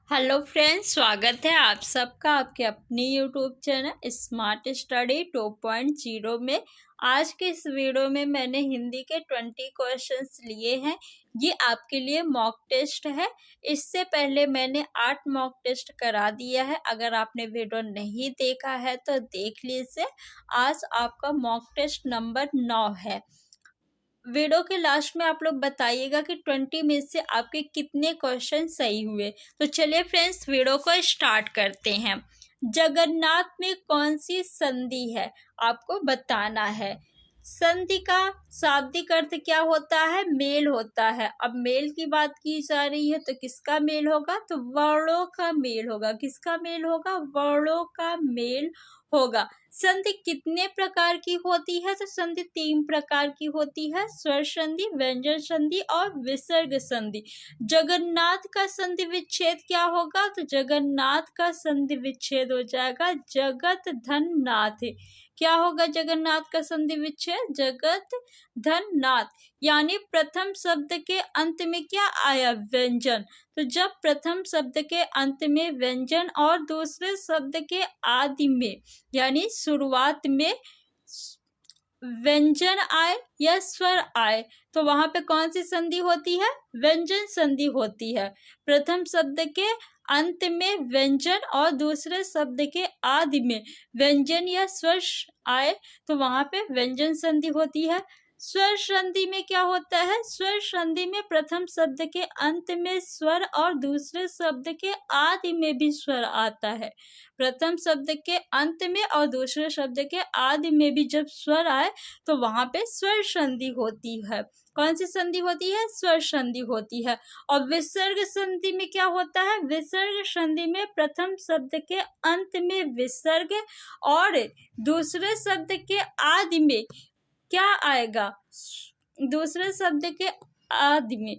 Hello friends, स्वागत है आप सबका आपके अपनी यूट्यूब चैनल स्मार्ट स्टडी 2.0 में। आज के इस वीडियो में मैंने हिंदी के 20 क्वेश्चंस लिए हैं। ये आपके लिए मॉक टेस्ट है। इससे पहले मैंने 8 मॉक टेस्ट करा दिया है। अगर आपने वीडियो नहीं देखा है तो देख लीजिए। आज आपका मॉक टेस्ट नंबर 9 है। वीडियो के लास्ट में आप लोग बताइएगा कि 20 में से आपके कितने क्वेश्चन सही हुए। तो चलिए फ्रेंड्स, वीडियो को स्टार्ट करते हैं। जगन्नाथ में कौन सी संधि है, आपको बताना है। संधि का शाब्दिक अर्थ क्या होता है? मेल होता है। अब मेल की बात की जा रही है तो किसका मेल होगा? तो वर्णों का मेल होगा। किसका मेल होगा? वर्णों का मेल होगा। संधि कितने प्रकार की होती है? तो संधि 3 प्रकार की होती है, स्वर संधि, व्यंजन संधि और विसर्ग संधि। जगन्नाथ का संधि विच्छेद क्या होगा? तो जगन्नाथ का संधि विच्छेद हो जाएगा जगत धन नाथ। क्या होगा जगन्नाथ का संधि विच्छेद? जगत धन नाथ। यानी प्रथम शब्द के अंत में क्या आया? व्यंजन। तो जब प्रथम शब्द के अंत में व्यंजन और दूसरे शब्द के आदि में यानी शुरुआत में व्यंजन आए या स्वर आए तो वहां पे कौन सी संधि होती है? व्यंजन संधि होती है। प्रथम शब्द के अंत में व्यंजन और दूसरे शब्द के आदि में व्यंजन या स्वर आए तो वहां पे व्यंजन संधि होती है। स्वर संधि में क्या होता है? स्वर संधि में प्रथम शब्द के अंत में स्वर और दूसरे शब्द के आदि में भी स्वर आता है। प्रथम शब्द के अंत में और दूसरे शब्द के आदि में भी जब स्वर आए तो वहां पे स्वर संधि होती है। कौन सी संधि होती है? स्वर संधि होती है। और विसर्ग संधि में क्या होता है? विसर्ग संधि में प्रथम शब्द के अंत में विसर्ग और दूसरे शब्द के आदि में क्या आएगा? दूसरे शब्द के आदि में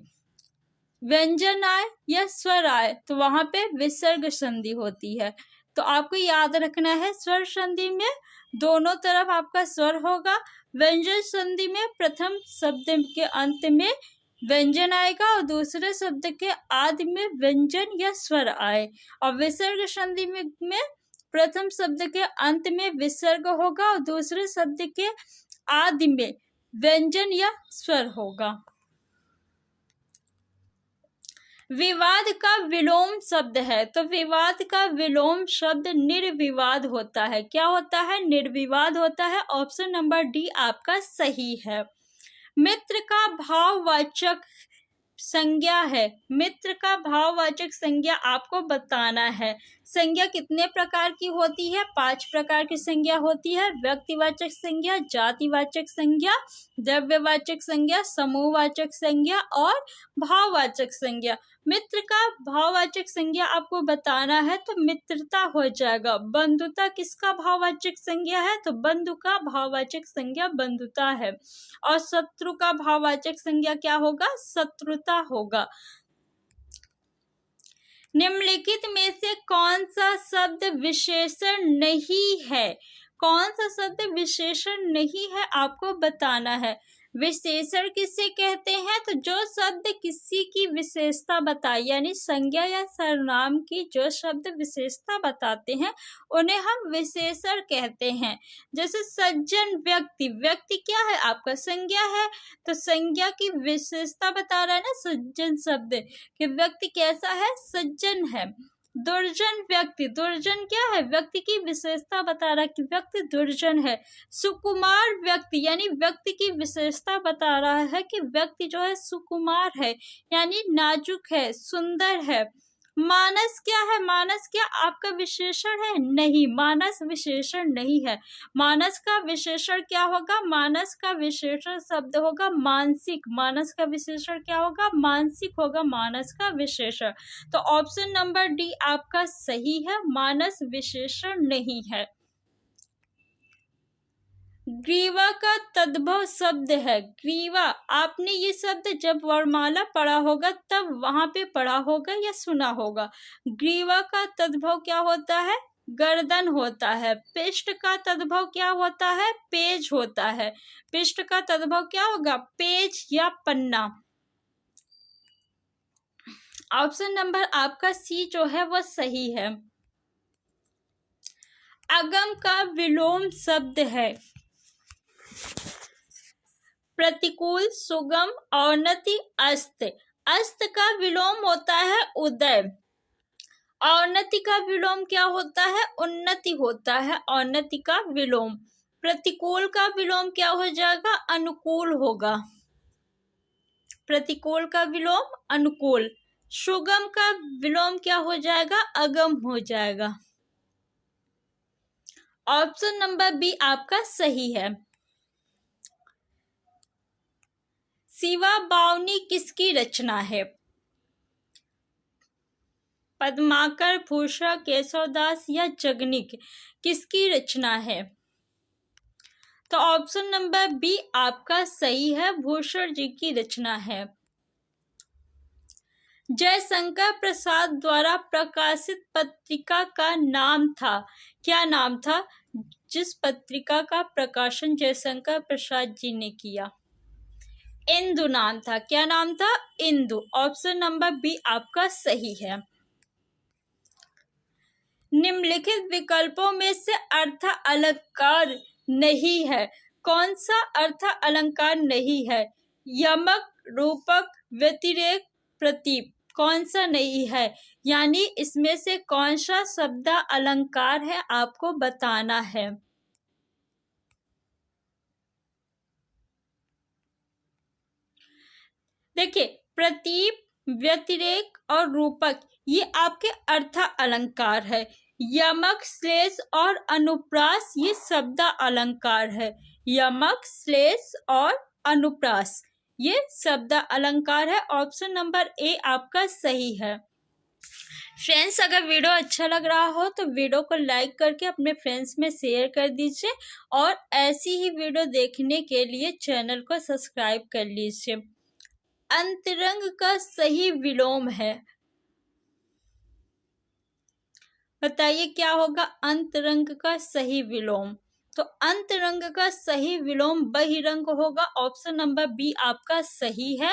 व्यंजन आए या स्वर आए तो वहां पे विसर्ग संधि होती है। तो आपको याद रखना है, स्वर संधि में दोनों तरफ आपका स्वर होगा। व्यंजन संधि में प्रथम शब्द के अंत में व्यंजन आएगा और दूसरे शब्द के आदि में व्यंजन या स्वर आए। और विसर्ग संधि में प्रथम शब्द के अंत में विसर्ग होगा और दूसरे शब्द के आदि में व्यंजन या स्वर होगा। विवाद का विलोम शब्द है तो विवाद का विलोम शब्द निर्विवाद होता है। क्या होता है? निर्विवाद होता है। ऑप्शन नंबर डी आपका सही है। मित्र का भाववाचक संज्ञा है। मित्र का भाववाचक संज्ञा आपको बताना है। संज्ञा कितने प्रकार की होती है? 5 प्रकार की संज्ञा होती है। व्यक्तिवाचक संज्ञा, जातिवाचक संज्ञा, द्रव्यवाचक संज्ञा, समूहवाचक संज्ञा और भाववाचक संज्ञा। मित्र का भाववाचक संज्ञा आपको बताना है तो मित्रता हो जाएगा। बंधुता किसका भाववाचक संज्ञा है? तो बंधु का भाववाचक संज्ञा बंधुता है। और शत्रु का भाववाचक संज्ञा क्या होगा? शत्रुता होगा। निम्नलिखित में से कौन सा शब्द विशेषण नहीं है? कौन सा शब्द विशेषण नहीं है आपको बताना है। विशेषण किसे कहते हैं? तो जो शब्द किसी की विशेषता बताए यानी संज्ञा या सर्वनाम की जो शब्द विशेषता बताते हैं उन्हें हम विशेषण कहते हैं। जैसे सज्जन व्यक्ति, व्यक्ति क्या है? आपका संज्ञा है। तो संज्ञा की विशेषता बता रहा है ना सज्जन शब्द कि व्यक्ति कैसा है? सज्जन है। दुर्जन व्यक्ति, दुर्जन क्या है? व्यक्ति की विशेषता बता रहा है कि व्यक्ति दुर्जन है। सुकुमार व्यक्ति यानी व्यक्ति की विशेषता बता रहा है कि व्यक्ति जो है सुकुमार है यानी नाजुक है, सुंदर है। मानस क्या है? मानस क्या आपका विशेषण है? नहीं, मानस विशेषण नहीं है। मानस का विशेषण क्या होगा? मानस का विशेषण शब्द होगा मानसिक। मानस का विशेषण क्या होगा? मानसिक होगा मानस का विशेषण। तो ऑप्शन नंबर डी आपका सही है, मानस विशेषण नहीं है। ग्रीवा का तद्भव शब्द है। ग्रीवा, आपने ये शब्द जब वर्णमाला पढ़ा होगा तब वहां पे पढ़ा होगा या सुना होगा। ग्रीवा का तद्भव क्या होता है? गर्दन होता है। पृष्ठ का तद्भव क्या होता है? पेज होता है। पृष्ठ का तद्भव क्या होगा? पेज या पन्ना। ऑप्शन नंबर आपका सी जो है वो सही है। अगम का विलोम शब्द है प्रतिकूल, सुगम, औन्नति, अस्त। अस्त का विलोम होता है उदय। औन्नति का विलोम क्या होता है? उन्नति होता है औन्नति का विलोम। प्रतिकूल का विलोम क्या हो जाएगा? अनुकूल होगा। प्रतिकूल का विलोम अनुकूल। सुगम का विलोम क्या हो जाएगा? अगम हो जाएगा। ऑप्शन नंबर बी आपका सही है। शिवा बावनी किसकी रचना है? पद्माकर, भूषण, केशवदास या जगनिक, किसकी रचना है? तो ऑप्शन नंबर बी आपका सही है, भूषण जी की रचना है। जयशंकर प्रसाद द्वारा प्रकाशित पत्रिका का नाम था, क्या नाम था जिस पत्रिका का प्रकाशन जयशंकर प्रसाद जी ने किया? इंदु नाम था। क्या नाम था? इंदु। ऑप्शन नंबर बी आपका सही है। निम्नलिखित विकल्पों में से अर्थ अलंकार नहीं है, कौन सा अर्थ अलंकार नहीं है? यमक, रूपक, व्यतिरेक, प्रतीप, कौन सा नहीं है? यानी इसमें से कौन सा शब्द अलंकार है आपको बताना है। देखिए, प्रतीप, व्यतिरेक और रूपक ये आपके अर्थ अलंकार है। यमक, श्लेष और अनुप्रास ये शब्द अलंकार है। यमक, श्लेष और अनुप्रास ये शब्द अलंकार है। ऑप्शन नंबर ए आपका सही है। फ्रेंड्स, अगर वीडियो अच्छा लग रहा हो तो वीडियो को लाइक करके अपने फ्रेंड्स में शेयर कर दीजिए और ऐसी ही वीडियो देखने के लिए चैनल को सब्सक्राइब कर लीजिए। अंतरंग का सही विलोम है, बताइए क्या होगा अंतरंग का सही विलोम? तो अंतरंग का सही विलोम बहिरंग होगा। ऑप्शन नंबर बी आपका सही है।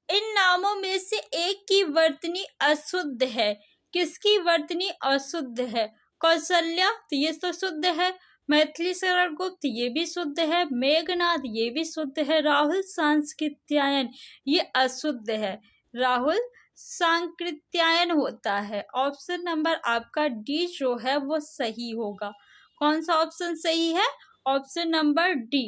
इन नामों में से एक की वर्तनी अशुद्ध है, किसकी वर्तनी अशुद्ध है? कौशल्या, तो ये तो शुद्ध है। मैथिली शरण गुप्त, ये भी शुद्ध है। मेघनाथ, ये भी शुद्ध है। राहुल सांकृत्यायन, ये अशुद्ध है। राहुल सांकृत्यायन होता है। ऑप्शन नंबर आपका डी जो है वो सही होगा। कौन सा ऑप्शन सही है? Option number D.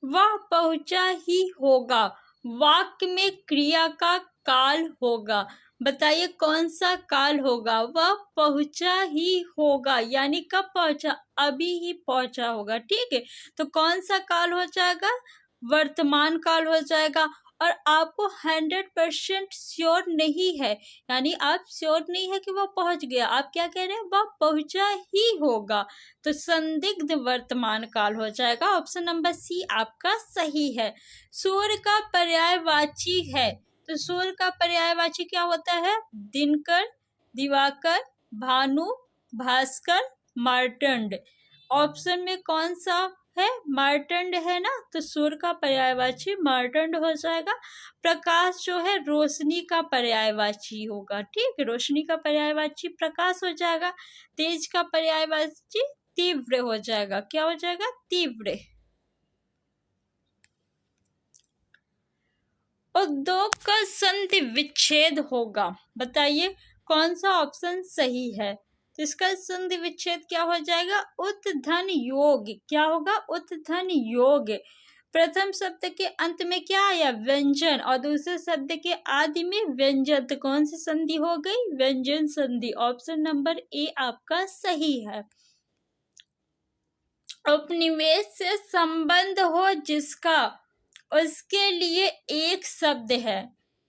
वह पहुंचा ही होगा, वाक्य में क्रिया का काल होगा, बताइए कौन सा काल होगा? वह पहुंचा ही होगा यानी कब पहुंचा? अभी ही पहुंचा होगा। ठीक है, तो कौन सा काल हो जाएगा? वर्तमान काल हो जाएगा। और आपको 100% श्योर नहीं है, यानी आप श्योर नहीं है कि वह पहुंच गया, आप क्या कह रहे हैं? वह पहुंचा ही होगा, तो संदिग्ध वर्तमान काल हो जाएगा। ऑप्शन नंबर सी आपका सही है। सूर्य का पर्यायवाची है, तो सूर्य का पर्यायवाची क्या होता है? दिनकर, दिवाकर, भानु, भास्कर, मार्तंड। ऑप्शन में कौन सा है? मार्तंड है ना, तो सूर्य का पर्यायवाची मार्तंड हो जाएगा। प्रकाश जो है रोशनी का पर्यायवाची होगा। ठीक है, रोशनी का पर्यायवाची प्रकाश हो जाएगा। तेज का पर्यायवाची तीव्र हो जाएगा। क्या हो जाएगा? तीव्र। उद्योग का संधि विच्छेद होगा, बताइए कौन सा ऑप्शन सही है? तो इसका संधि विच्छेद क्या हो जाएगा? उत्धन योग। क्या होगा? उत्धन योग। प्रथम शब्द के अंत में क्या आया? व्यंजन, और दूसरे शब्द के आदि में व्यंजन, तो कौन सी संधि हो गई? व्यंजन संधि। ऑप्शन नंबर ए आपका सही है। उपनिवेश से संबंध हो जिसका, उसके लिए एक शब्द है,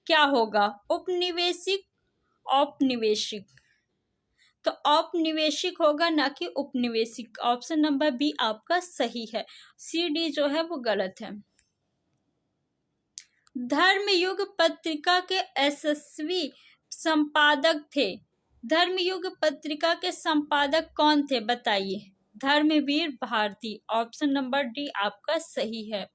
क्या होगा? उपनिवेशिक, औपनिवेशिक। तो औपनिवेशिक होगा ना कि उपनिवेशिक। ऑप्शन नंबर बी आपका सही है। सी डी जो है वो गलत है। धर्मयुग पत्रिका के यशस्वी संपादक थे, धर्मयुग पत्रिका के संपादक कौन थे? बताइए। Dharamvir Bharati. Option number D आपका सही है।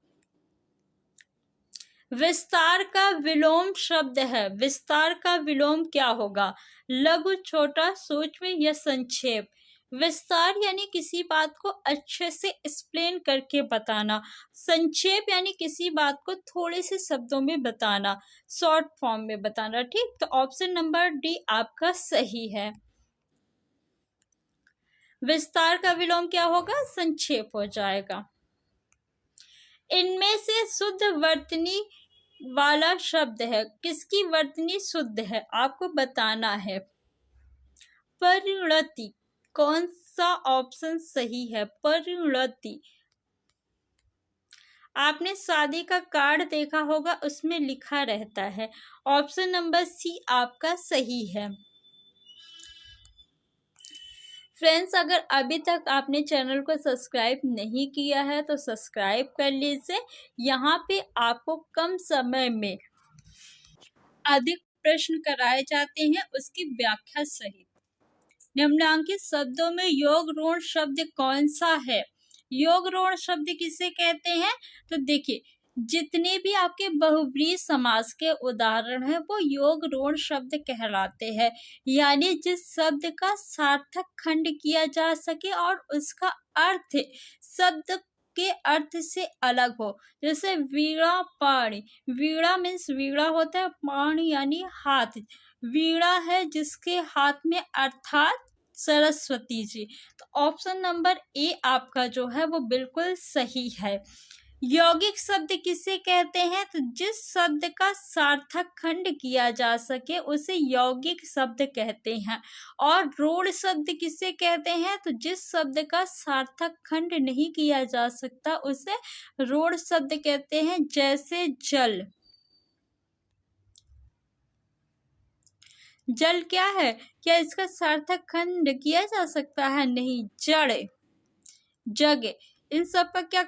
विस्तार का विलोम शब्द है। विस्तार का विलोम क्या होगा? लघु, छोटा, सूक्ष्म या संक्षेप। विस्तार यानी किसी बात को अच्छे से एक्सप्लेन करके बताना। संक्षेप यानी किसी बात को थोड़े से शब्दों में बताना, शॉर्ट फॉर्म में बताना। ठीक, तो ऑप्शन नंबर डी आपका सही है। विस्तार का विलोम क्या होगा? संक्षेप हो जाएगा। इनमें से शुद्ध वर्तनी वाला शब्द है। किसकी वर्तनी शुद्ध है आपको बताना है। परिणति। कौन सा ऑप्शन सही है? परिणति। आपने शादी का कार्ड देखा होगा, उसमें लिखा रहता है। ऑप्शन नंबर सी आपका सही है। फ्रेंड्स, अगर अभी तक आपने चैनल को सब्सक्राइब नहीं किया है तो सब्सक्राइब कर लीजिए। यहाँ पे आपको कम समय में अधिक प्रश्न कराए जाते हैं, उसकी व्याख्या सहित। निम्नलिखित शब्दों में योग ऋण शब्द कौन सा है? योग ऋण शब्द किसे कहते हैं? तो देखिए, जितने भी आपके बहुव्रीहि समास के उदाहरण हैं वो योग ऋण शब्द कहलाते हैं। यानी जिस शब्द का सार्थक खंड किया जा सके और उसका अर्थ शब्द के अर्थ से अलग हो। जैसे वीणा पाणी। वीणा मीन्स वीणा होता है, पाणी यानी हाथ। वीणा है जिसके हाथ में, अर्थात सरस्वती जी। तो ऑप्शन नंबर ए आपका जो है वो बिल्कुल सही है। यौगिक शब्द किसे कहते हैं? तो जिस शब्द का सार्थक खंड किया जा सके उसे यौगिक शब्द कहते हैं। और रूढ़ शब्द किसे कहते हैं? तो जिस शब्द का सार्थक खंड नहीं किया जा सकता उसे रूढ़ शब्द कहते हैं। जैसे जल। जल क्या है? क्या इसका सार्थक खंड किया जा सकता है? नहीं। जड़, जग, इन सब का क्या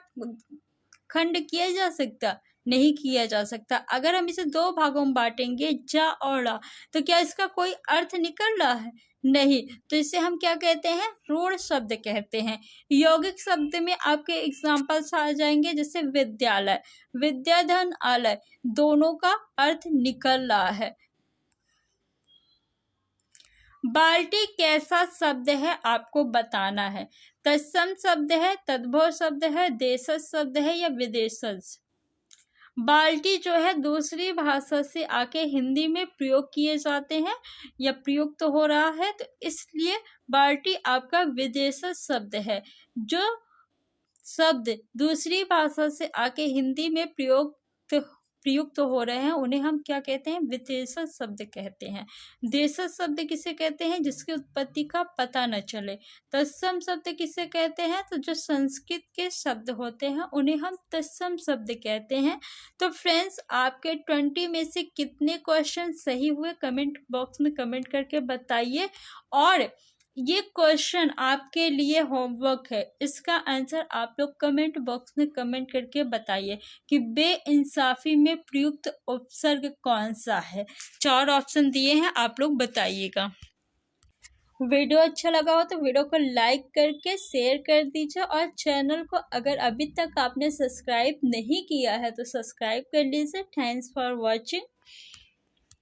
खंड किया जा सकता? नहीं किया जा सकता। अगर हम इसे दो भागों में बांटेंगे, जा और ला, तो क्या इसका कोई अर्थ निकल रहा है? नहीं। तो इसे हम क्या कहते हैं? रूढ़ शब्द कहते हैं। यौगिक शब्द में आपके एग्जाम्पल्स आ जाएंगे, जैसे विद्यालय, विद्याधन आलय, दोनों का अर्थ निकल रहा है। बाल्टी कैसा शब्द है आपको बताना है। तत्सम शब्द है, तद्भव शब्द है, देशज शब्द है या विदेशज। बाल्टी जो है दूसरी भाषा से आके हिंदी में प्रयोग किए जाते हैं या प्रयुक्त तो हो रहा है, तो इसलिए बाल्टी आपका विदेशज शब्द है। जो शब्द दूसरी भाषा से आके हिंदी में प्रयुक्त हो रहे हैं उन्हें हम क्या कहते हैं? विदेशज शब्द कहते हैं। देशज शब्द किसे कहते हैं? जिसकी उत्पत्ति का पता न चले। तत्सम शब्द किसे कहते हैं? तो जो संस्कृत के शब्द होते हैं उन्हें हम तत्सम शब्द कहते हैं। तो फ्रेंड्स, आपके 20 में से कितने क्वेश्चन सही हुए कमेंट बॉक्स में कमेंट करके बताइए। और ये क्वेश्चन आपके लिए होमवर्क है, इसका आंसर आप लोग कमेंट बॉक्स में कमेंट करके बताइए कि बेइंसाफी में प्रयुक्त उपसर्ग कौन सा है। 4 ऑप्शन दिए हैं, आप लोग बताइएगा। वीडियो अच्छा लगा हो तो वीडियो को लाइक करके शेयर कर दीजिए और चैनल को अगर अभी तक आपने सब्सक्राइब नहीं किया है तो सब्सक्राइब कर लीजिए। Thanks for watching.